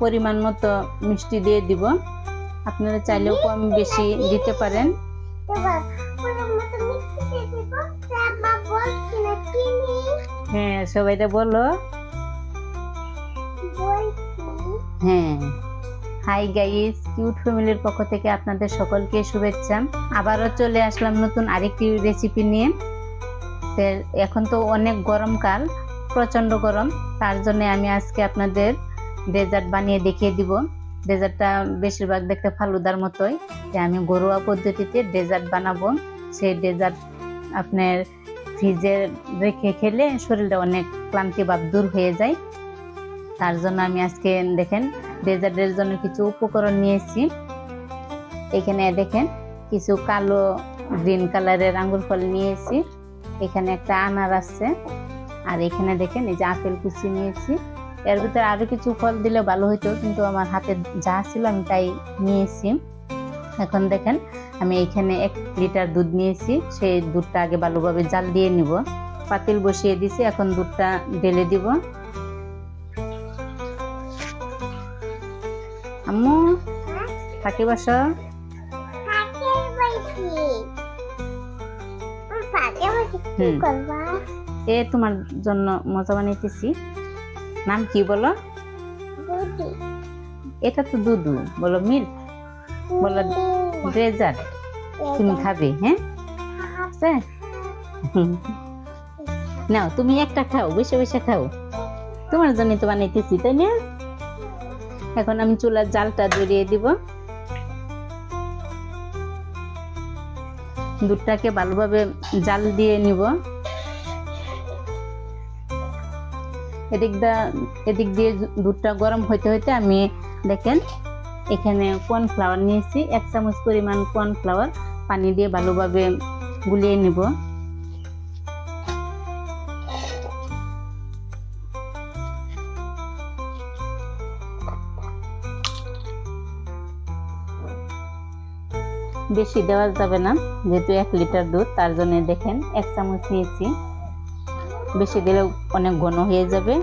পরিমাণ মতো মিষ্টি দিয়ে দিব। আপনারা চাইলেও কম বেশি দিতে পারেন। হ্যাঁ, সবাইটা বলো। হ্যাঁ, হাই গাইস, কিউট ফ্যামিলির পক্ষ থেকে আপনাদের সকলকে শুভেচ্ছা। আবারও চলে আসলাম নতুন আরেকটি রেসিপি নিয়ে। এখন তো অনেক গরমকাল, প্রচন্ড গরম, তার জন্য আমি আজকে আপনাদের ডেজার্ট বানিয়ে দেখিয়ে দিব। ডেজার্টটা বেশিরভাগ দেখতে ফালুদার মতোই, যে আমি ঘরোয়া পদ্ধতিতে ডেজার্ট বানাবো। সেই ডেজার্ট আপনার ফ্রিজে রেখে খেলে শরীরটা অনেক ক্লান্তি ভাব দূর হয়ে যায়। তার জন্য আমি আজকে দেখেন ডেজার্টের জন্য কিছু উপকরণ নিয়েছি। এখানে দেখেন কিছু কালো গ্রিন কালারের আঙ্গুর ফল নিয়েছি, এখানে একটা আনার আছে, আর এখানে দেখেন এই যে আপেল কুচি নিয়েছি। এর ভিতরে আরো কিছু ফল দিলে ভালো হতো, কিন্তু আমার হাতে যা ছিল আমি তাই নিয়েছি। এখন দেখেন আমি এখানে 1 লিটার দুধ নিয়েছি। সেই দুধটা আগে ভালোভাবে জাল দিয়ে নিব। পাতিল বসিয়ে দিয়েছি, এখন দুধটা ঢেলে দিব। আম্মু থাকি বসো। এ তোমার জন্য মজা বানাইতেছি। নাম কি বলো? এটা তো দুধু, বলো মিল্ক, বলো ডেজার্ট। তুমি খাবে? হ্যাঁ, নাও তুমি একটা খাও, বসে বসে খাও, তোমার জন্য তো বানাইতেছি, তাই না? এখন আমি চুলার জালটা ধরিয়ে দিব। দুধটাকে ভালোভাবে জাল দিয়ে নিব। এদিক দিয়ে দুধটা গরম হইতে হইতে আমি দেখেন এখানে কর্নফ্লাওয়ার নিয়েছি। 1 চামচ পরিমাণ কর্নফ্লাওয়ার পানি দিয়ে ভালোভাবে গুলিয়ে নিব। বেশি দেওয়া যাবে না, যেহেতু 1 লিটার দুধ, তার জন্য দেখেন 1 চামচ নিয়েছি। বেশি দিলে অনেক ঘন হয়ে যাবে।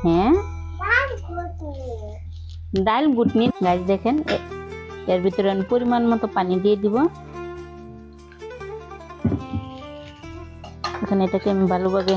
হ্যাঁ, ডাল গুটনি গাছ দেখেন, এর ভিতরে আমি পরিমাণ মতো পানি দিয়ে দিব। এখন এটাকে আমি ভালোভাবে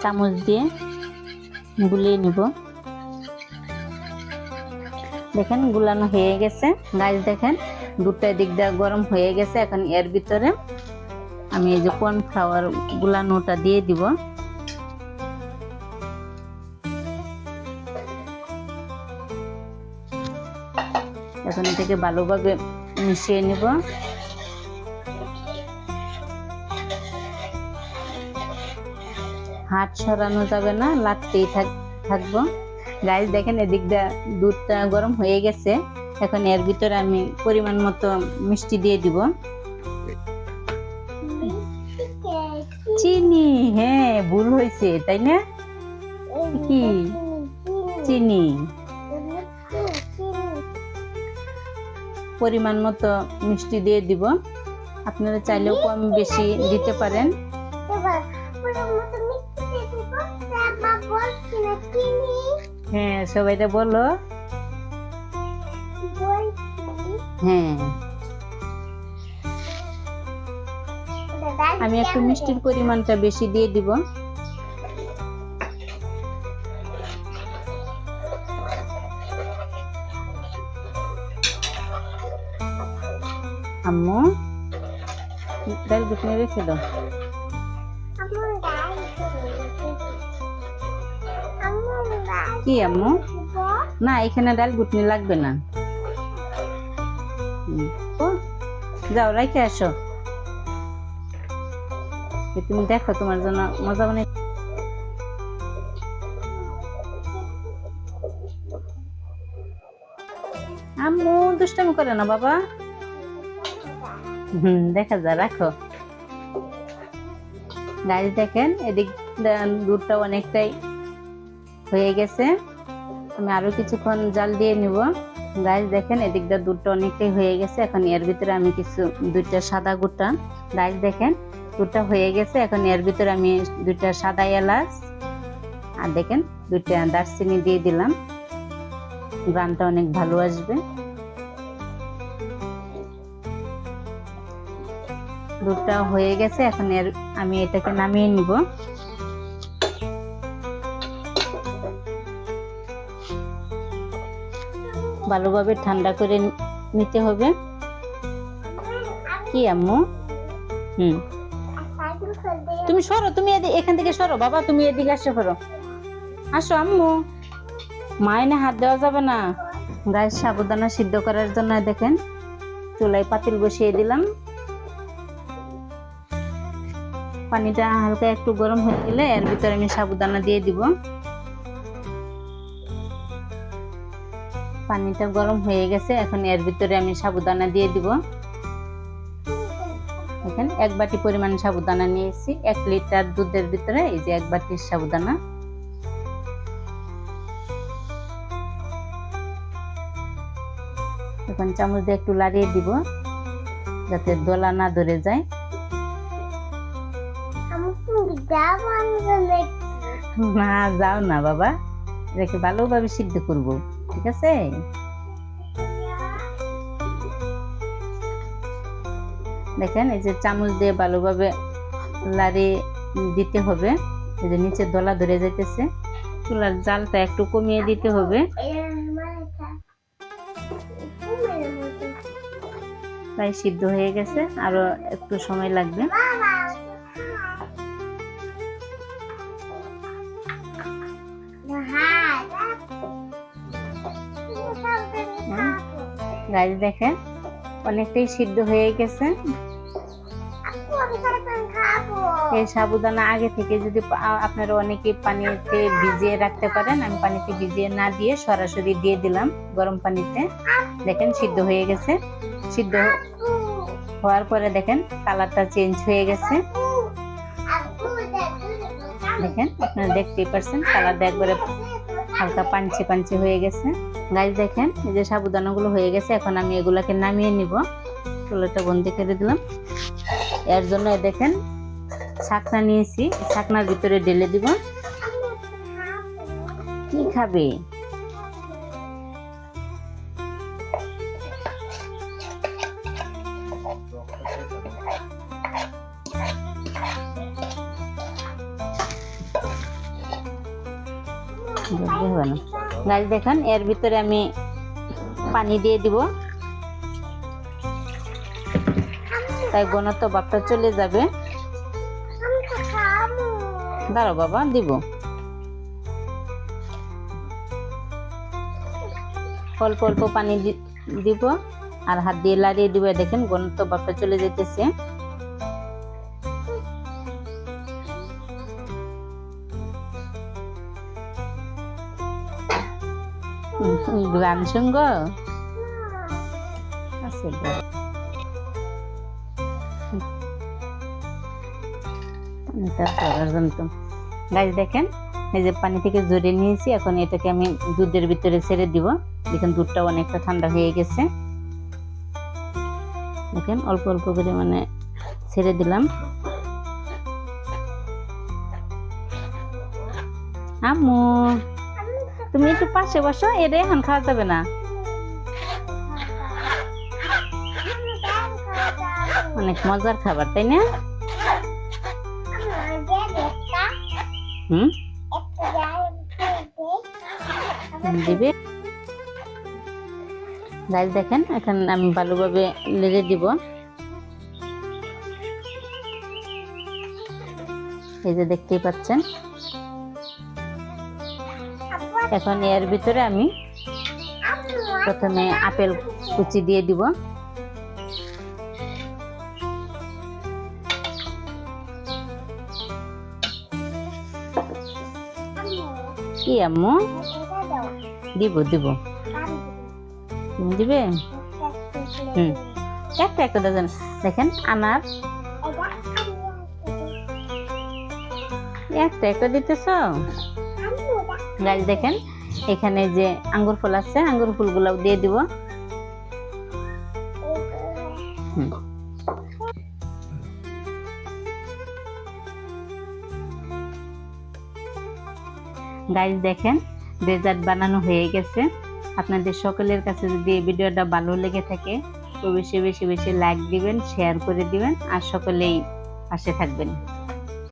চামচ দিয়ে গুলিয়ে নিব। দেখেন গুলানো হয়ে গেছে। গাছ দেখেন দুধটা এদিক দিয়ে গরম হয়ে গেছে। এখন এর ভিতরে আমি এই যে কর্নফ্লাওয়ার গুলানোটা দিয়ে দিব। এখন এটাকে ভালোভাবে মিশিয়ে নিব। হাত সরানো যাবে না, লাগতেই থাকবো। গাইস দেখেন এদিক দিয়ে দুধটা গরম হয়ে গেছে। এখন এর ভিতরে আমি পরিমাণ মতো মিষ্টি দিয়ে দিব। চিনি, হ্যাঁ ভুল হয়েছে, তাই না? কি চিনি? পরিমাণ মতো মিষ্টি দিয়ে দিব। আপনারা চাইলেও কম বেশি দিতে পারেন। হ্যাঁ, সবাইটা বলো। হ্যাঁ, আমি একটু মিষ্টির পরিমাণটা বেশি দিয়ে দিব। আম্মু ডাল গুটনি রেখে দাও। কি আম্মু? না, এখানে ডাল গুটনি লাগবে না। যাও রেখে আসো। তুমি দেখো তোমার জন্য মজা বানাই। আম্মু দুষ্টামি করে না বাবা। দেখা যায়, রাখো। গাড়ি দেখেন এদিক দুধটা অনেকটাই হয়ে গেছে। আমি আরো কিছুক্ষণ জাল দিয়ে নিব। গাইস দেখেন এদিক দিয়ে দুধটা অনেকটাই হয়ে গেছে। এখন এর ভিতরে আমি কিছু 2টা সাদা গুটা, গাইস দেখেন দুধটা হয়ে গেছে। এখন এর ভিতরে আমি 2টা সাদা এলাচ, আর দেখেন 2টা দারচিনি দিয়ে দিলাম, গ্রানটা অনেক ভালো আসবে। দুধটা হয়ে গেছে, এখন আমি এটাকে নামিয়ে নিব। ভালোভাবে ঠান্ডা করে নিতে হবে। কি আম্মু? তুমি সরো, তুমি এখান থেকে সরো বাবা, তুমি এদিকে আসো, সরো, আসো আম্মু, মায়ের হাত দেওয়া যাবে না। গায়ে সাবুদানা সিদ্ধ করার জন্য দেখেন চুলায় পাতিল বসিয়ে দিলাম। পানিটা হালকা একটু গরম হয়ে গেলে এর ভিতরে আমি সাবুদানা দিয়ে দিব। পানিটা গরম হয়ে গেছে, এখন এর ভিতরে আমি সাবুদানা দিয়ে দিব। দেখেন 1 বাটি পরিমাণ সাবুদানা নিয়েছি। 1 লিটার দুধের ভিতরে এই যে 1 বাটি সাবুদানা। এখন চামচ দিয়ে একটু লাড়িয়ে দিব যাতে দলা না ধরে যায়। না যাও না বাবা, এটাকে ভালোভাবে সিদ্ধ করব, ঠিক আছে? দেখেন এই যে চামচ দিয়ে ভালোভাবে লাড়িয়ে দিতে হবে। এই যে নিচে দলা ধরে যাইতেছে, চুলার জালটা একটু কমিয়ে দিতে হবে। প্রায় সিদ্ধ হয়ে গেছে, আরো একটু সময় লাগবে। গাইস দেখেন অনেকটাই সিদ্ধ হয়ে গেছে। এই সাবুদানা আগে থেকে যদি আপনারা অনেকে পানিতে ভিজিয়ে রাখতে পারেন, আমি পানিতে ভিজিয়ে না দিয়ে সরাসরি দিয়ে দিলাম গরম পানিতে। দেখেন সিদ্ধ হয়ে গেছে। সিদ্ধ হওয়ার পরে দেখেন কালারটা চেঞ্জ হয়ে গেছে। দেখেন আপনারা দেখতেই পাচ্ছেন কালারটা একবারে হালকা পাঞ্চি পাঞ্চি হয়ে গেছে। গাইস দেখেন এই যে সাবুদানাগুলো হয়ে গেছে, এখন আমি এগুলাকে নামিয়ে নিব। চুলাটা বন্ধ করে দিলাম। এর জন্য দেখেন ছাকনা নিয়েছি, ছাকনার ভিতরে ঢেলে দিব। কি খাবে? গাইস দেখেন এর ভিতরে আমি পানি দিয়ে দিব, তাই ঘনত্ব ভাবটা চলে যাবে। দাঁড়াও বাবা, দিব। অল্প অল্প পানি দিব আর হাত দিয়ে লাড়িয়ে দিব। দেখেন ঘনত্ব ভাবটা চলে যেতেছে। গান শুনব আছে। গাইস দেখেন এই যে পানি থেকে জড়িয়ে নিয়েছি, এখন এটাকে আমি দুধের ভিতরে ছেড়ে দিব। দেখেন দুধটা অনেকটা ঠান্ডা হয়ে গেছে। দেখেন অল্প অল্প করে মানে ছেড়ে দিলাম। আম্মু তুমি একটু পাশে বসো, এটা এখন খাওয়া যাবে না। অনেক মজার খাবার তাই না? দিবে। গাইস দেখেন এখন আমি ভালোভাবে লেড়ে দিব। এই যে দেখতেই পাচ্ছেন। এখন এর ভিতরে আমি প্রথমে আপেল কুচি দিয়ে দিব। কি আম্মু? দিব দিব। তুমি দিবে? একটা একটা ডজন। দেখেন আনার একটা একটা দিতেছ। গাইস দেখেন এখানে যে আঙ্গুর ফুল আছে, আঙ্গুর ফুলগুলাও দিয়ে দিব। গাইস দেখেন ডেজার্ট বানানো হয়ে গেছে। আপনাদের সকলের কাছে যদি এই ভিডিওটা ভালো লেগে থাকে তো বেশি বেশি বেশি লাইক দিবেন, শেয়ার করে দিবেন আর সকলেই পাশে থাকবেন।